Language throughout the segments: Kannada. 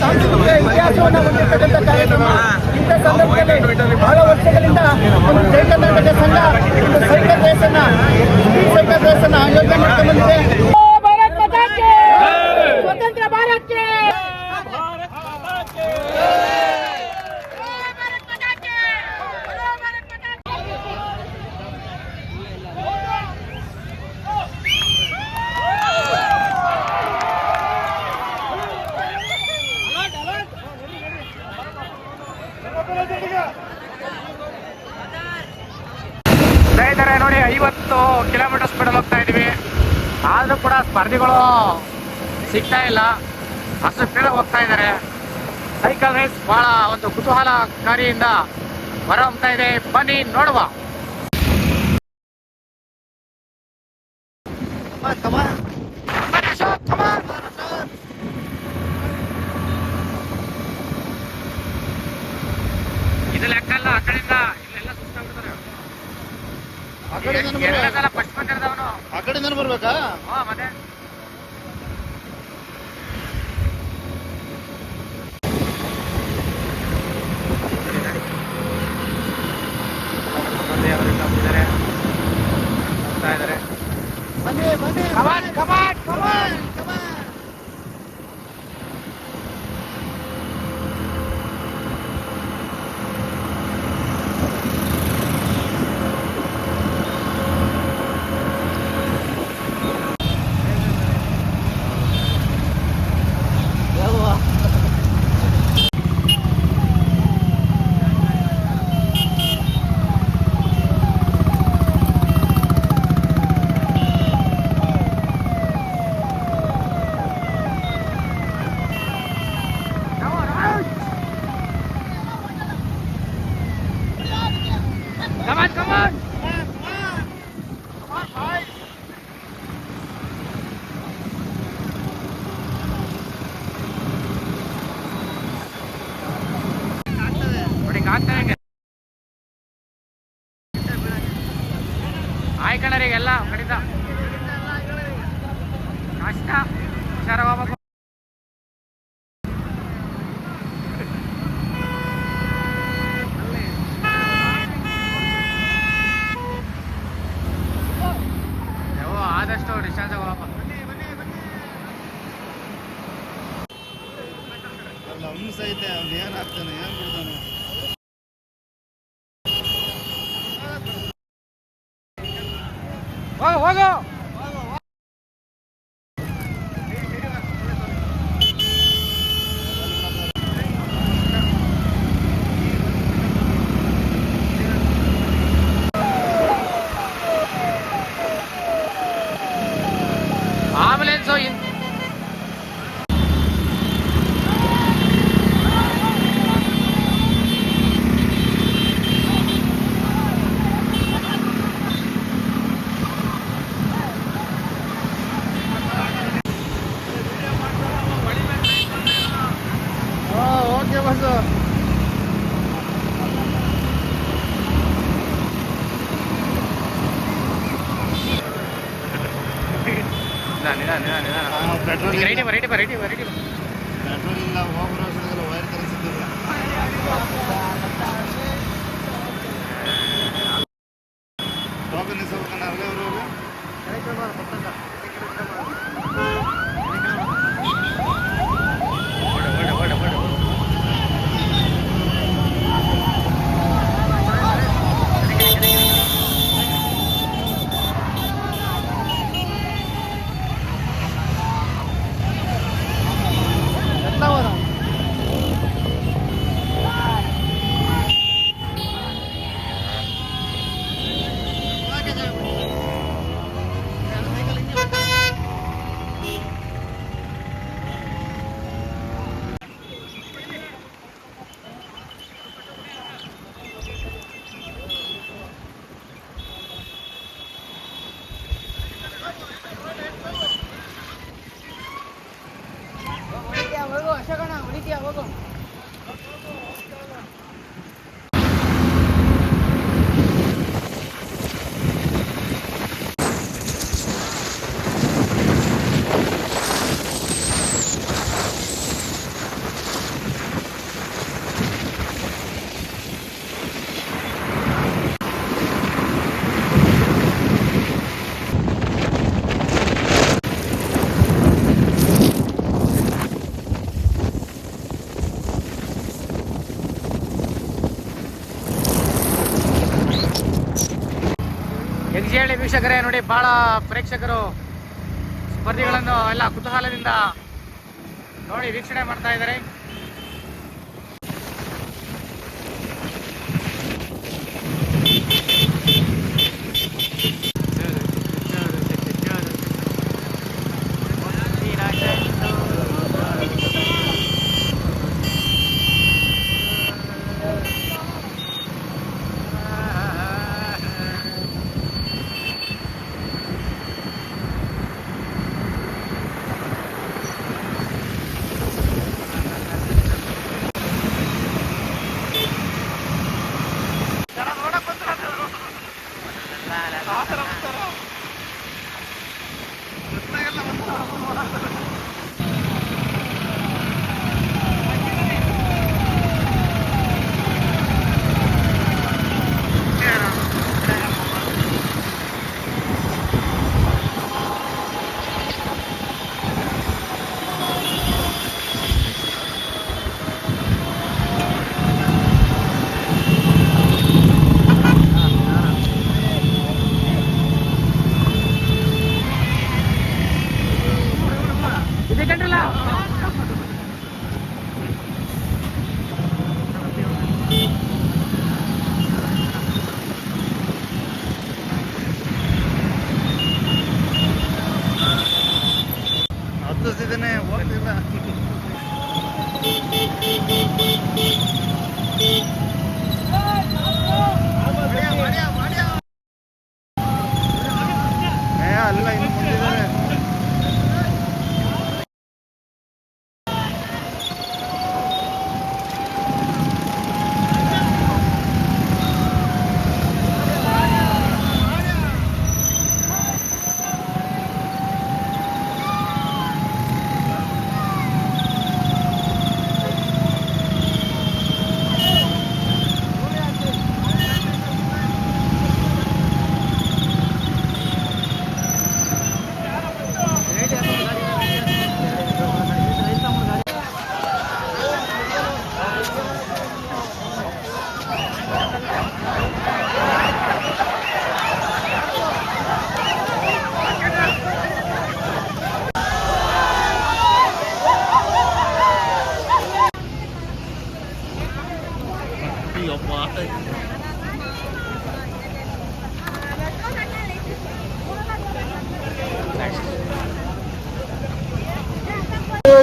ಸಾಂಸ್ಕೃತಿಕ ಇತಿಹಾಸವನ್ನು ಹೊಂದಿರತಕ್ಕಂಥ ಕಾರ್ಯಕ್ರಮ. ಇಂಥ ಸಂದರ್ಭದಲ್ಲಿ ಬಹಳ ವರ್ಷಗಳಿಂದ ಒಂದು ಜೈ ಕರ್ನಾಟಕ ಸಂಘ ಒಂದು ಸೈಕಲ್ ರೇಸನ್ನ ಆಯೋಜನೆ ಮಾಡ್ತಾ ಬಂದಿದೆ. ಸ್ವತಂತ್ರ ಭಾರತಕ್ಕೆ ಸ್ನೇಹಿತರೆ ನೋಡಿ, 50 ಕಿಲೋಮೀಟರ್ ಸ್ಪೀಡಲ್ಲಿ ಹೋಗ್ತಾ ಇದೀವಿ. ಆದರೂ ಕೂಡ ಸ್ಪರ್ಧಿಗಳು ಸಿಗ್ತಾ ಇಲ್ಲ, ಅಷ್ಟು ಸ್ಪೀಡಾಗಿ ಹೋಗ್ತಾ ಇದ್ದಾರೆ. ಸೈಕಲ್ ರೇಸ್ ಬಹಳ ಒಂದು ಕುತೂಹಲಕಾರಿಯಿಂದ ಹೊರಹೊಮ್ತಾ ಇದೆ. ಬನ್ನಿ ನೋಡುವ. ಇದು ಲೆಕ್ಕ ಅಲ್ಲ, ಆ ಕಡೆಯಿಂದ ಇಲ್ಲೆಲ್ಲ ಸುತ್ತಾಗ್ಬಿಡ್ತಾರೆ. ಎರಡನೇ ಸಲ ಫಸ್ಟ್ ಬಂದಿರೋದವನು ಆ ಕಡೆಯಿಂದ ಬರ್ಬೇಕಾ? ಮತ್ತೆ ಆಯ್ಕಣರಿಗೆಲ್ಲ ಕಡಿತ ಕಷ್ಟ. ಹುಷಾರಾಗಬೇಕು. ಆದಷ್ಟು ಡಿಸ್ಟೆನ್ಸ್ ಹೋಗಪ್ಪ. ಹಂಸ ಐತೆ, ಅವ್ನು ಏನ್ ಆಗ್ತಾನೆ ಏನ್ ಬಿಡ್ತಾನೆ. ಹೋಗು. Ambulance okay bus. Right petrol ಇಲ್ಲ, ಹೋಗ್ರೋ ವೈರ್ ತರಿಸಿದ್ದೀವಿ. ಟೋಕನ್ ಇಸ್ಬೇಕನ್ನ ಅಲ್ಲೇ ಅವರು ವೀಕ್ಷಕರೇ ನೋಡಿ, ಬಹಳ ಪ್ರೇಕ್ಷಕರು ಸ್ಪರ್ಧಿಗಳನ್ನು ಎಲ್ಲ ಕುತೂಹಲದಿಂದ ನೋಡಿ ವೀಕ್ಷಣೆ ಮಾಡ್ತಾ ಇದ್ದಾರೆ. ಹತ್ತಿಸಿದ್ದೇನೆ ಹೋಗ್ತಿಲ್ಲ. ಅಲ್ಲ ಇನ್ನು ಮುಂದಿದ್ದಾರೆ.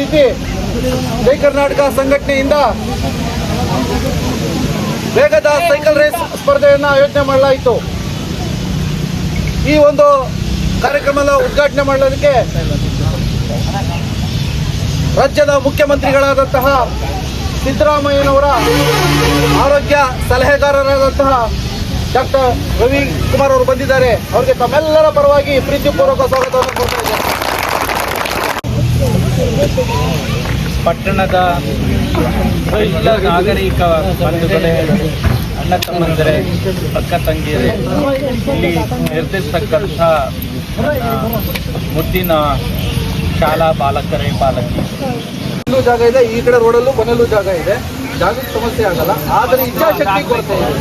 ರೀತಿ ಜೈ ಕರ್ನಾಟಕ ಸಂಘಟನೆಯಿಂದ ವೇಗದ ಸೈಕಲ್ ರೇಸ್ ಸ್ಪರ್ಧೆಯನ್ನು ಆಯೋಜನೆ ಮಾಡಲಾಯಿತು. ಈ ಒಂದು ಕಾರ್ಯಕ್ರಮದ ಉದ್ಘಾಟನೆ ಮಾಡೋದಕ್ಕೆ ರಾಜ್ಯದ ಮುಖ್ಯಮಂತ್ರಿಗಳಾದಂತಹ ಸಿದ್ದರಾಮಯ್ಯನವರ ಆರೋಗ್ಯ ಸಲಹೆಗಾರರಾದಂತಹ ಡಾಕ್ಟರ್ ರವಿಕುಮಾರ್ ಅವರು ಬಂದಿದ್ದಾರೆ. ಅವರಿಗೆ ತಮ್ಮೆಲ್ಲರ ಪರವಾಗಿ ಪ್ರೀತಿಪೂರ್ವಕ ಸ್ವಾಗತವನ್ನು ಕೊಡ್ತಾ ಇದ್ದಾರೆ. ಪಟ್ಟಣದ ಎಲ್ಲ ನಾಗರಿಕ ಬಂಧುಗಳೇ, ಅಣ್ಣ ತಮ್ಮಂದರೆ, ಅಕ್ಕ ತಂಗಿಯರೇ, ಇಲ್ಲಿ ನಿರ್ದಿರ್ತಕ್ಕಂಥ ಮುದ್ದಿನ ಶಾಲಾ ಬಾಲಕರೇ ಬಾಲಕಿ ಜಾಗ ಇದೆ. ಈ ಕಡೆ ರೋಡಲ್ಲೂ ಕೊನೆಯಲ್ಲೂ ಜಾಗ ಇದೆ. ಜಾಗದ ಸಮಸ್ಯೆ ಆಗಲ್ಲ, ಆದರೆ ಇಚ್ಛಾಶಕ್ತಿ ಕೊರತೆ ಇದೆ.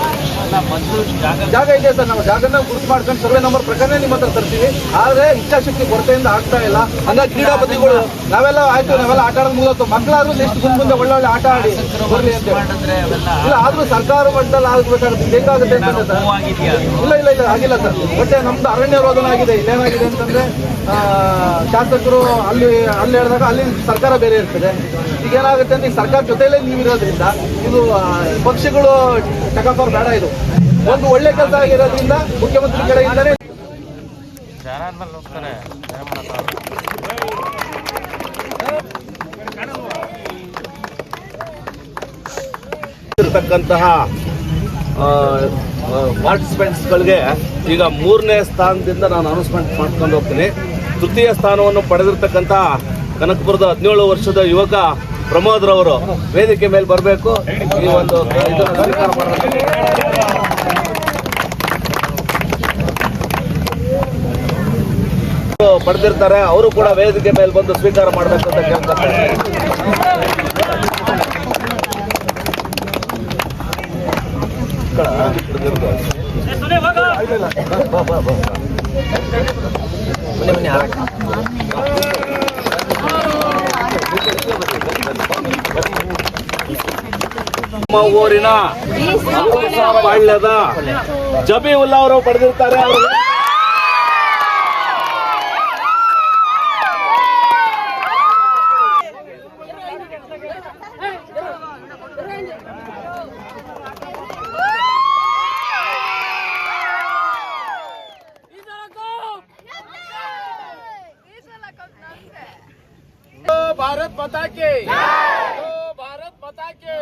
ಜಾಗ ಇದೆ ಸರ್, ನಾವು ಜಾಗನ ಗುರುತು ಮಾಡ್ಕೊಂಡು ಸರ್ವೆ ನಂಬರ್ ಪ್ರಕಾರ ನಿಮ್ಮ ಹತ್ರ ತರ್ತೀವಿ. ಆದರೆ ಇಚ್ಛಾಶಕ್ತಿ ಕೊರತೆಯಿಂದ ಆಗ್ತಾ ಇಲ್ಲ. ಹಂಗಾಗಿ ಕ್ರೀಡಾಪತಿಗಳು ನಾವೆಲ್ಲ ಆಯ್ತು, ನಾವೆಲ್ಲ ಆಟ ಆಡೋದು ಮುಗಿದೋತು. ಮಕ್ಕಳಾದ್ರೂ ನೆಕ್ಸ್ಟ್ ಮುಂದೆ ಒಳ್ಳೊಳ್ಳೆ ಆಟ ಆಡಿ ಬರಲಿ ಅಂತ. ಇಲ್ಲ, ಆದ್ರೂ ಸರ್ಕಾರ ಮಟ್ಟದಲ್ಲಿ ಆಗಬೇಕಾಗುತ್ತೆ. ಬೇಕಾಗುತ್ತೆ ಅಂತ ಸರ್. ಇಲ್ಲ ಇಲ್ಲ ಇಲ್ಲ ಆಗಿಲ್ಲ ಸರ್. ಮತ್ತೆ ನಮ್ದು ಅರಣ್ಯ ರೋಧನ ಆಗಿದೆ. ಇಲ್ಲೇನಾಗಿದೆ ಅಂತಂದ್ರೆ ಶಾಸಕರು ಅಲ್ಲಿ ಹೇಳಿದಾಗ ಅಲ್ಲಿ ಸರ್ಕಾರ ಬೇರೆ ಇರ್ತದೆ. ಈಗ ಏನಾಗುತ್ತೆ ಅಂದ್ರೆ ಈ ಸರ್ಕಾರ ಜೊತೆಯಲ್ಲೇ ನೀವಿರೋದ್ರಿಂದ ಇದು ಪಕ್ಷಗಳು ಟಕಾಫರ್ ಬೇಡ. ಇದು ಒಂದು ಒಳ್ಳೆ ಕೆಲಸ ಆಗಿರೋದ್ರಿಂದ ಮುಖ್ಯಮಂತ್ರಿ ಕಡೆಯಿಂದಲೇ ಇರತಕ್ಕಂತಹ ಪಾರ್ಟಿಸಿಪೆಂಟ್ಸ್ಗಳಿಗೆ ಈಗ 3ನೇ ಸ್ಥಾನದಿಂದ ನಾನು ಅನೌನ್ಸ್ಮೆಂಟ್ ಮಾಡ್ಕೊಂಡು ಹೋಗ್ತೀನಿ. ತೃತೀಯ ಸ್ಥಾನವನ್ನು ಪಡೆದಿರ್ತಕ್ಕಂಥ ಕನಕಪುರದ 17 ವರ್ಷದ ಯುವಕ ಪ್ರಮೋದ್ರವರು ವೇದಿಕೆ ಮೇಲೆ ಬರಬೇಕು. ಈ ಒಂದು ಸ್ವೀಕಾರ ಪಡೆದಿರ್ತಾರೆ. ಅವರು ಕೂಡ ವೇದಿಕೆ ಮೇಲೆ ಬಂದು ಸ್ವೀಕಾರ ಮಾಡಬೇಕು ಅಂತ ಕೇಳ್ತಾರೆ. ನಮ್ಮ ಊರಿನ ಪಾಳ್ಯದ ಜಬೀವುಲ್ಲಾ ಅವರು ಪಡೆದಿರ್ತಾರೆ. भारत माता के, भारत माता के।